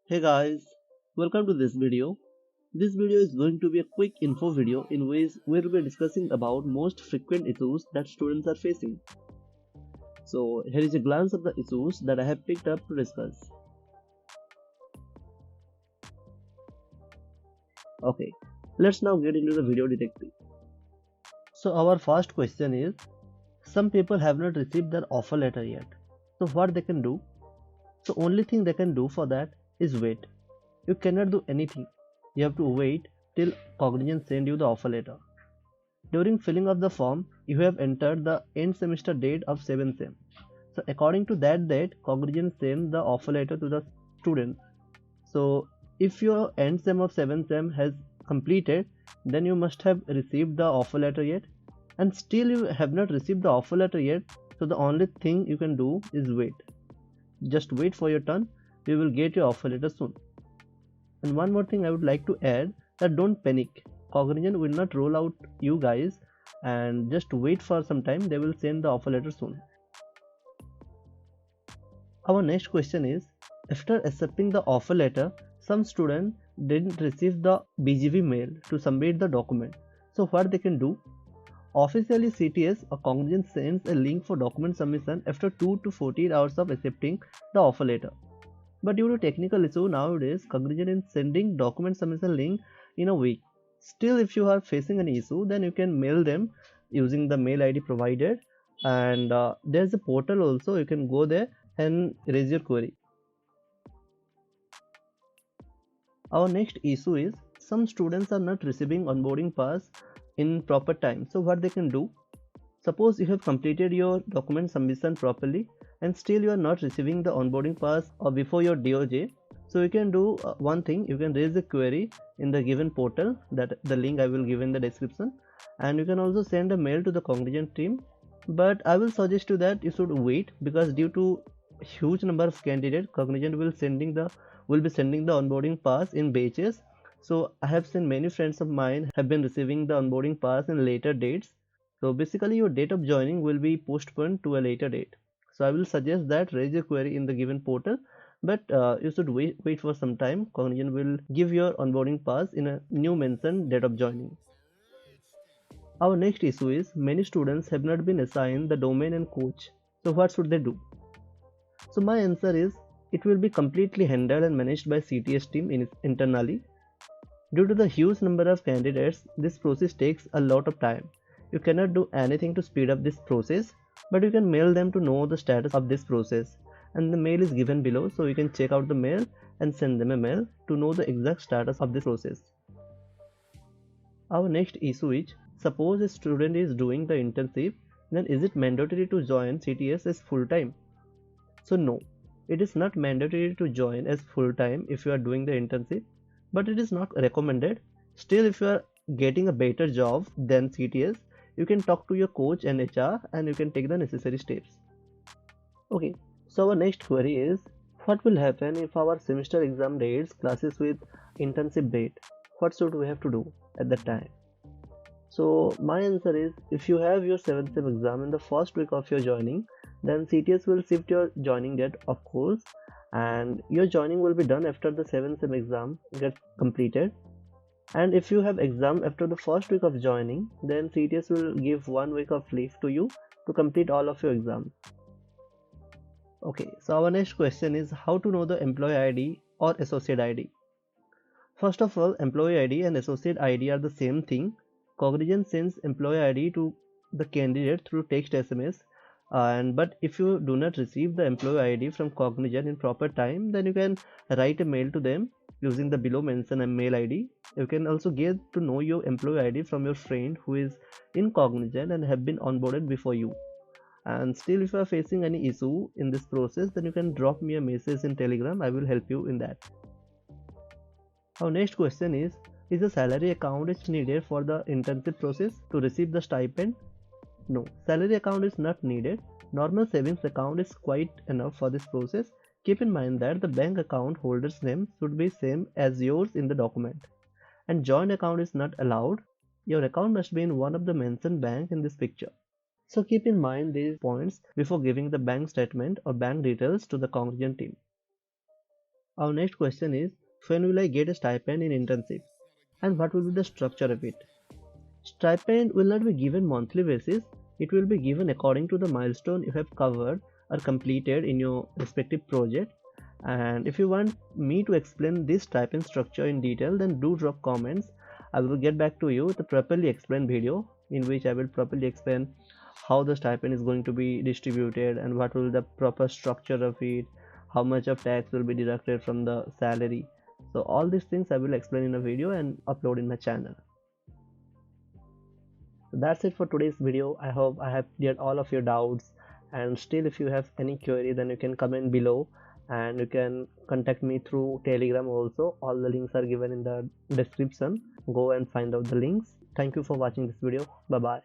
Hey guys, welcome to this video. This video is going to be a quick info video in which we'll be discussing about most frequent issues that students are facing. So here is a glance of the issues that I have picked up to discuss. Okay, let's now get into the video directly. So our first question is, some people have not received their offer letter yet. So what they can do? So only thing they can do for that is wait. You cannot do anything. You have to wait till Cognizant send you the offer letter. During filling of the form, you have entered the end semester date of 7th sem. So according to that date, Cognizant send the offer letter to the students. So if your end sem of 7th sem has completed, then you must have received the offer letter yet, and still you have not received the offer letter yet. So the only thing you can do is wait. Just wait for your turn. You will get your offer letter soon. And one more thing I would like to add, that don't panic. Cognizant will not roll out you guys, and just wait for some time. They will send the offer letter soon. Our next question is, after accepting the offer letter, some student didn't receive the BGV mail to submit the document. So what they can do? Officially, CTS or Cognizant sends a link for document submission after 2 to 14 hours of accepting the offer letter. But due to technical issue nowadays, Cognizant is sending document submission link in a week. Still, if you are facing an issue, then you can mail them using the mail ID provided, and there's a portal also. You can go there and raise your query. Our next issue is, some students are not receiving onboarding pass in proper time. So what they can do? Suppose you have completed your document submission properly and still you are not receiving the onboarding pass or before your DOJ. So you can do one thing, you can raise a query in the given portal, that the link I will give in the description, and you can also send a mail to the Cognizant team. But I will suggest you that you should wait, because due to huge number of candidates, Cognizant will be sending the onboarding pass in batches. So I have seen many friends of mine have been receiving the onboarding pass in later dates. So basically your date of joining will be postponed to a later date. So I will suggest that raise your query in the given portal, but you should wait for some time. Cognizant will give your onboarding pass in a new mentioned date of joining. Our next issue is, many students have not been assigned the domain and coach. So what should they do? So my answer is, it will be completely handled and managed by CTS team internally. Due to the huge number of candidates, this process takes a lot of time. You cannot do anything to speed up this process, but you can mail them to know the status of this process, and the mail is given below, so you can check out the mail and send them a mail to know the exact status of this process. Our next issue is, suppose a student is doing the internship, then is it mandatory to join CTS as full-time? So no, it is not mandatory to join as full-time if you are doing the internship, but it is not recommended. Still, if you are getting a better job than CTS, you can talk to your coach and HR and you can take the necessary steps. Okay, so our next query is, what will happen if our semester exam dates classes with internship date? What should we have to do at that time? So my answer is, if you have your 7th sem exam in the first week of your joining, then CTS will shift your joining date, of course, and your joining will be done after the 7th sem exam gets completed. And if you have exam after the first week of joining, then CTS will give 1 week of leave to you to complete all of your exams. Okay, so our next question is, how to know the employee ID or associate ID? First of all, employee ID and associate ID are the same thing. Cognizant sends employee ID to the candidate through text SMS, but if you do not receive the employee ID from Cognizant in proper time, then you can write a mail to them using the below mentioned mail ID. You can also get to know your employee ID from your friend who is in Cognizant and have been onboarded before you. And still, if you are facing any issue in this process, then you can drop me a message in Telegram. I will help you in that. Our next question is a salary account is needed for the internship process to receive the stipend? No, salary account is not needed. Normal savings account is quite enough for this process. Keep in mind that the bank account holder's name should be same as yours in the document, and joint account is not allowed. Your account must be in one of the mentioned bank in this picture. So keep in mind these points before giving the bank statement or bank details to the Cognizant team. Our next question is, when will I get a stipend in internship and what will be the structure of it? Stipend will not be given monthly basis, it will be given according to the milestone you have covered or completed in your respective project. And if you want me to explain this stipend structure in detail, then do drop comments. I will get back to you with a properly explained video in which I will properly explain how the stipend is going to be distributed and what will be the proper structure of it, how much of tax will be deducted from the salary. So all these things I will explain in a video and upload in my channel. So that's it for today's video. I hope I have cleared all of your doubts, and still if you have any query then you can comment below, and you can contact me through Telegram also. All the links are given in the description. Go and find out the links. Thank you for watching this video. Bye bye.